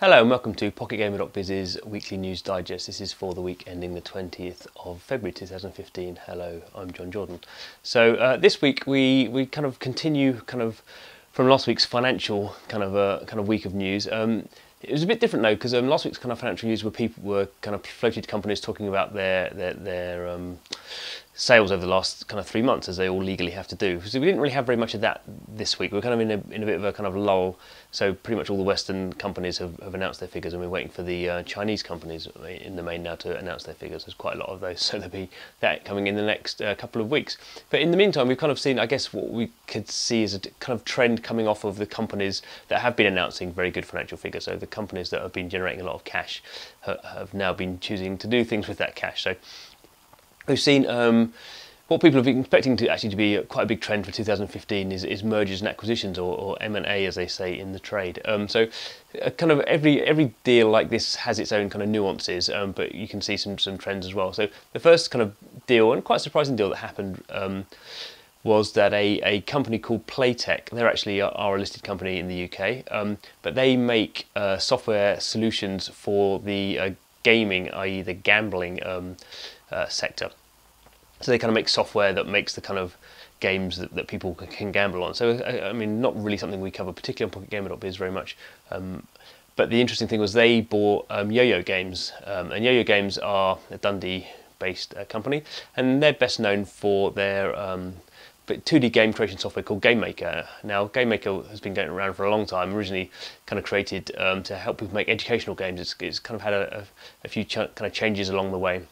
Hello and welcome to PocketGamer.biz's weekly news digest. This is for the week ending the 20th of February 2015. Hello, I'm Jon Jordan. So this week we kind of continue from last week's financial kind of week of news. It was a bit different though, because last week's kind of financial news were kind of floated companies talking about their sales over the last kind of 3 months, as they all legally have to do. So we didn't really have very much of that this week. We're kind of in a bit of a kind of lull. So pretty much all the Western companies have announced their figures, and we're waiting for the Chinese companies in the main now to announce their figures. There's quite a lot of those, so there'll be that coming in the next couple of weeks. But in the meantime, we've kind of seen, I guess, what we could see is a kind of trend coming off of the companies that have been announcing very good financial figures. So the companies that have been generating a lot of cash have now been choosing to do things with that cash. So we've seen what people have been expecting to actually to be quite a big trend for 2015 is mergers and acquisitions, or M&A as they say in the trade. So kind of every deal like this has its own kind of nuances, but you can see some trends as well. So the first kind of deal, and quite surprising deal that happened, was that a company called Playtech, they're actually are a listed company in the UK, but they make software solutions for the gaming, i.e. the gambling sector. So they kind of make software that makes the kind of games that people can gamble on. So I mean, not really something we cover particularly on PocketGamer.biz very much. But the interesting thing was they bought YoYo Games, and YoYo Games are a Dundee-based company, and they're best known for their 2D game creation software called Game Maker. Now, Game Maker has been going around for a long time. Originally, kind of created to help people make educational games. It's kind of had a few kind of changes along the way.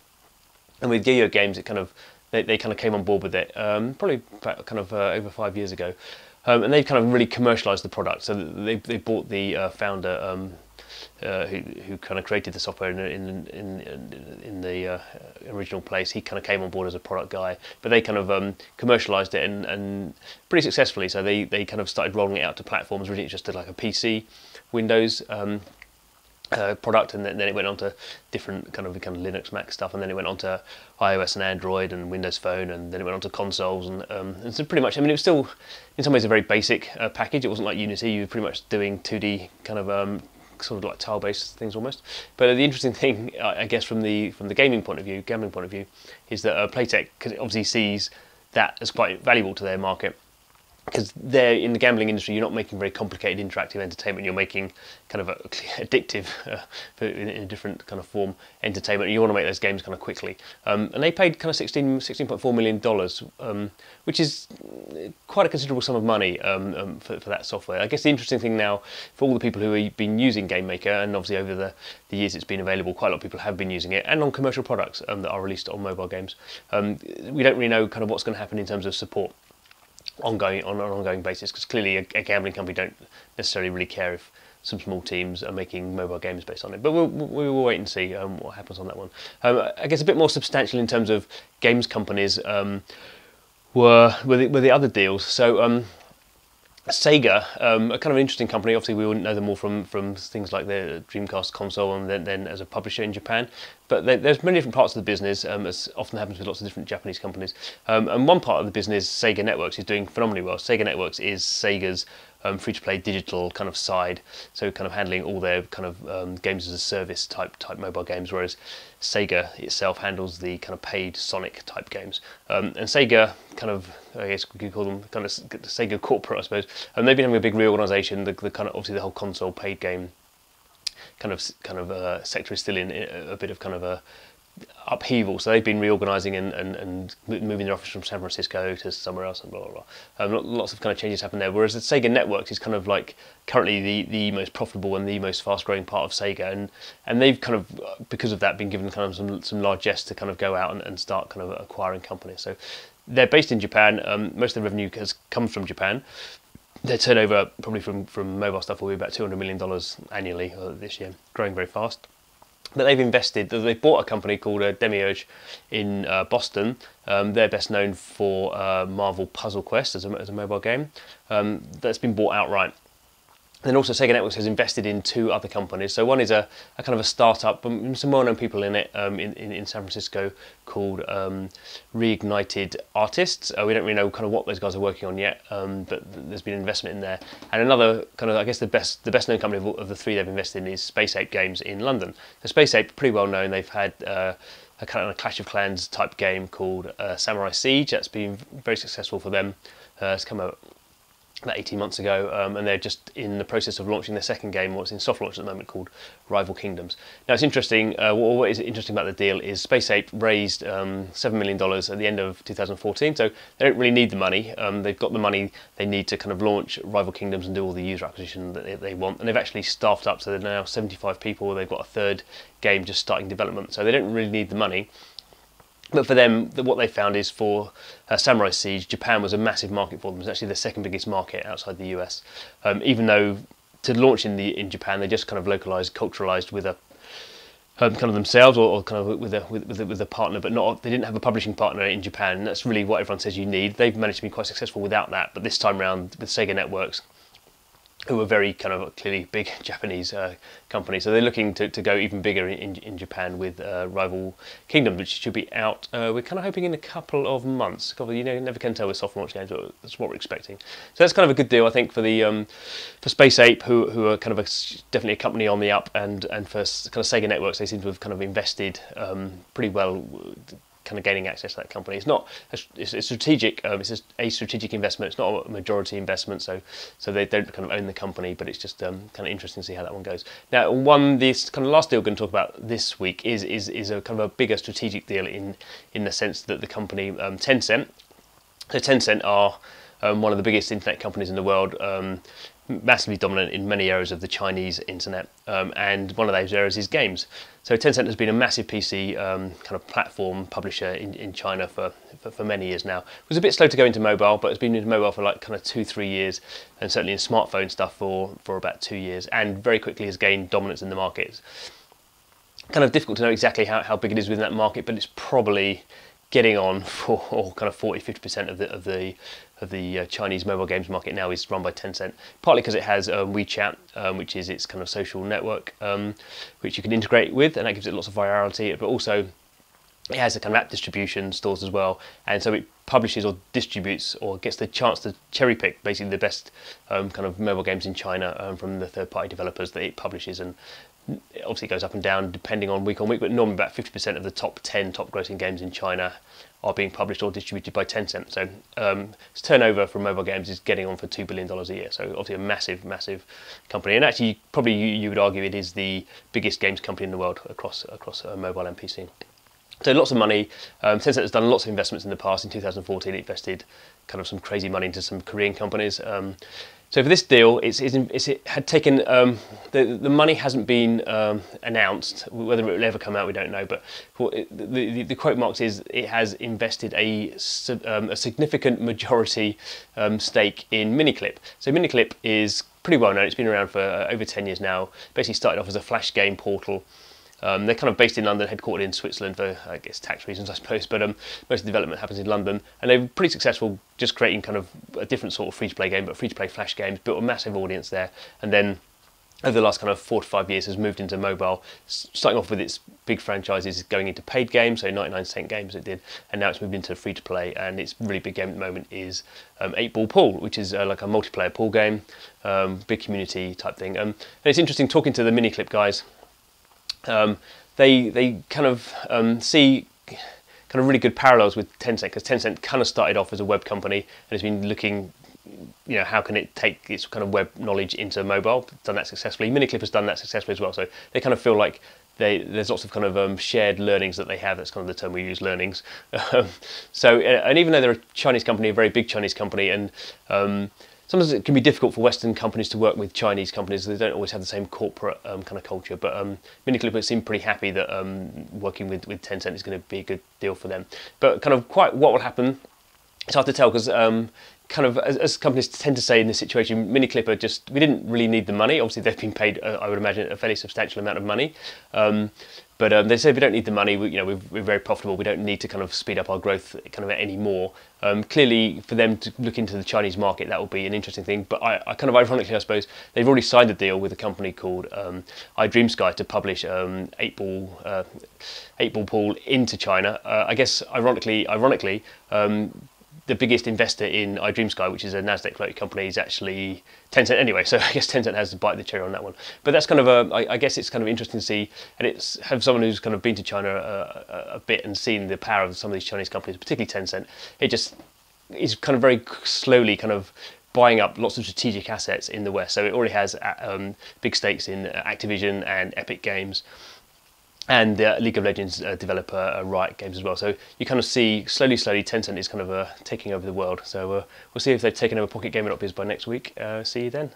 And with YoYo Games, it kind of they kind of came on board with it probably about kind of over 5 years ago, and they've kind of really commercialised the product. So they bought the founder who kind of created the software in the original place. He kind of came on board as a product guy, but they kind of commercialised it and pretty successfully. So they kind of started rolling it out to platforms. Originally just like a PC, Windows product, and then it went on to different kind of Linux, Mac stuff, and then it went on to iOS and Android and Windows Phone, and then it went on to consoles, and so pretty much, I mean, it was still in some ways a very basic package. It wasn't like Unity. You were pretty much doing 2D kind of sort of like tile-based things almost. But the interesting thing, I guess, from the gambling point of view, is that Playtech obviously sees that as quite valuable to their market. Because they're in the gambling industry, you're not making very complicated interactive entertainment. You're making kind of addictive, in a different kind of form, entertainment. You want to make those games kind of quickly. And they paid kind of $16.4 million, which is quite a considerable sum of money for that software. I guess the interesting thing now, for all the people who have been using Game Maker, and obviously over the years it's been available, quite a lot of people have been using it, and on commercial products that are released on mobile games. We don't really know kind of what's going to happen in terms of support on an ongoing basis, because clearly a gambling company don't necessarily really care if some small teams are making mobile games based on it. But we will wait and see what happens on that one. I guess a bit more substantial in terms of games companies were the other deals. So Sega, a kind of interesting company. Obviously, we wouldn't know them all from things like the Dreamcast console, and then as a publisher in Japan. But there's many different parts of the business, as often happens with lots of different Japanese companies. And one part of the business, Sega Networks, is doing phenomenally well. Sega Networks is Sega's free-to-play digital kind of side, so kind of handling all their kind of games as a service type mobile games, whereas Sega itself handles the kind of paid Sonic type games. And Sega kind of, I guess we could call them kind of Sega corporate, I suppose. And they've been having a big reorganisation. The kind of, obviously the whole console paid game kind of sector is still in a bit of kind of a upheaval, so they've been reorganising and moving their office from San Francisco to somewhere else, and blah blah blah. Lots of kind of changes happen there. Whereas the Sega Networks is kind of like currently the most profitable and the most fast-growing part of Sega, and they've kind of, because of that, been given kind of some largesse to kind of go out and start kind of acquiring companies. So they're based in Japan. Most of the revenue comes from Japan. Their turnover, probably from mobile stuff, will be about $200 million annually this year, growing very fast. But they've bought a company called Demiurge in Boston. They're best known for Marvel Puzzle Quest as a mobile game. That's been bought outright. Then also Sega Networks has invested in 2 other companies. So one is a kind of a startup, some well-known people in it in San Francisco called Reignited Artists. We don't really know kind of what those guys are working on yet, but there's been investment in there. And another kind of, I guess the best known company of the 3 they've invested in is Space Ape Games in London. So Space Ape, pretty well known. They've had a kind of a Clash of Clans type game called Samurai Siege. That's been very successful for them. It's come out about 18 months ago, and they're just in the process of launching their second game, what's in soft launch at the moment, called Rival Kingdoms. Now it's interesting, what is interesting about the deal is Space Ape raised $7 million at the end of 2014, so they don't really need the money. They've got the money they need to kind of launch Rival Kingdoms and do all the user acquisition that they want, and they've actually staffed up, so they're now 75 people, they've got a 3rd game just starting development, so they don't really need the money. But for them, what they found is for Samurai Siege, Japan was a massive market for them. It's actually the 2nd biggest market outside the US. Even though to launch in Japan, they just kind of localized, culturalized with a kind of themselves or kind of with a partner, but not they didn't have a publishing partner in Japan. And that's really what everyone says you need. They've managed to be quite successful without that. But this time around with Sega Networks, who are very kind of clearly big Japanese company, so they're looking to go even bigger in Japan with Rival Kingdom, which should be out. We're kind of hoping in a couple of months. You never can tell with soft launch games, but that's what we're expecting. So that's kind of a good deal, I think, for the for Space Ape, who are kind of definitely a company on the up, and for kind of Sega Networks, they seem to have kind of invested pretty well, kind of gaining access to that company. It's not it's a strategic it's a strategic investment. It's not a majority investment, so they don't kind of own the company, but it's just kind of interesting to see how that one goes. Now, this kind of last deal we're going to talk about this week is a kind of a bigger strategic deal in the sense that the company Tencent. So Tencent are one of the biggest internet companies in the world. Massively dominant in many areas of the Chinese internet, and one of those areas is games. So Tencent has been a massive PC kind of platform publisher in China for many years now. It was a bit slow to go into mobile, but it's been into mobile for like kind of 2-3 years, and certainly in smartphone stuff for about 2 years, and very quickly has gained dominance in the market. Kind of difficult to know exactly how big it is within that market, but it's probably getting on for kind of 40-50% of the Chinese mobile games market now is run by Tencent, partly because it has WeChat, which is its kind of social network, which you can integrate with, and that gives it lots of virality, but also it has a kind of app distribution stores as well, and so it publishes or distributes or gets the chance to cherry pick basically the best kind of mobile games in China from the third-party developers that it publishes, and it obviously goes up and down depending on week, but normally about 50% of the top 10 top grossing games in China are being published or distributed by Tencent. So its turnover from mobile games is getting on for $2 billion a year. So obviously a massive company. And actually, probably you would argue it is the biggest games company in the world across mobile and PC. So lots of money. Tencent has done lots of investments in the past. In 2014, it invested kind of some crazy money into some Korean companies. So for this deal, it had taken the money hasn't been announced. Whether it will ever come out, we don't know. But the quote marks is it has invested a significant majority stake in Miniclip. So Miniclip is pretty well known. It's been around for over 10 years now. Basically started off as a flash game portal. They're kind of based in London, headquartered in Switzerland for, I guess, tax reasons, I suppose, but most of the development happens in London, and they're pretty successful just creating kind of a different sort of free-to-play game, but free-to-play flash games, built a massive audience there, and then over the last kind of 4 to 5 years has moved into mobile, starting off with its big franchises, going into paid games, so 99-cent games it did, and now it's moved into free-to-play, and its really big game at the moment is 8-Ball Pool, which is like a multiplayer pool game, big community type thing, and it's interesting talking to the Miniclip guys. They kind of see kind of really good parallels with Tencent, because Tencent kind of started off as a web company and has been looking, how can it take its kind of web knowledge into mobile. Done that successfully. Miniclip has done that successfully as well. So they kind of feel like there's lots of kind of shared learnings that they have. That's kind of the term we use, learnings. And even though they're a Chinese company, a very big Chinese company, and sometimes it can be difficult for Western companies to work with Chinese companies. They don't always have the same corporate kind of culture. But Miniclip seem pretty happy that working with Tencent is going to be a good deal for them. But kind of quite what will happen, it's hard to tell, because kind of as companies tend to say in this situation, Miniclip we didn't really need the money. Obviously, they've been paid, I would imagine, a fairly substantial amount of money. But they say we don't need the money. We're very profitable. We don't need to kind of speed up our growth kind of anymore. Clearly, for them to look into the Chinese market, that will be an interesting thing. But I kind of ironically, I suppose, they've already signed a deal with a company called iDreamSky to publish 8-Ball Pool into China. I guess ironically, the biggest investor in iDreamSky, which is a Nasdaq floated company, is actually Tencent anyway. So I guess Tencent has to bite the cherry on that one. But that's kind of I guess it's kind of interesting to see, and it's have someone who's kind of been to China a bit and seen the power of some of these Chinese companies, particularly Tencent. It just is kind of very slowly kind of buying up lots of strategic assets in the West. So it already has big stakes in Activision and Epic Games, and the League of Legends developer Riot Games as well. So you kind of see slowly Tencent is kind of taking over the world. So we'll see if they've taken over Pocket Gamer.biz by next week. See you then.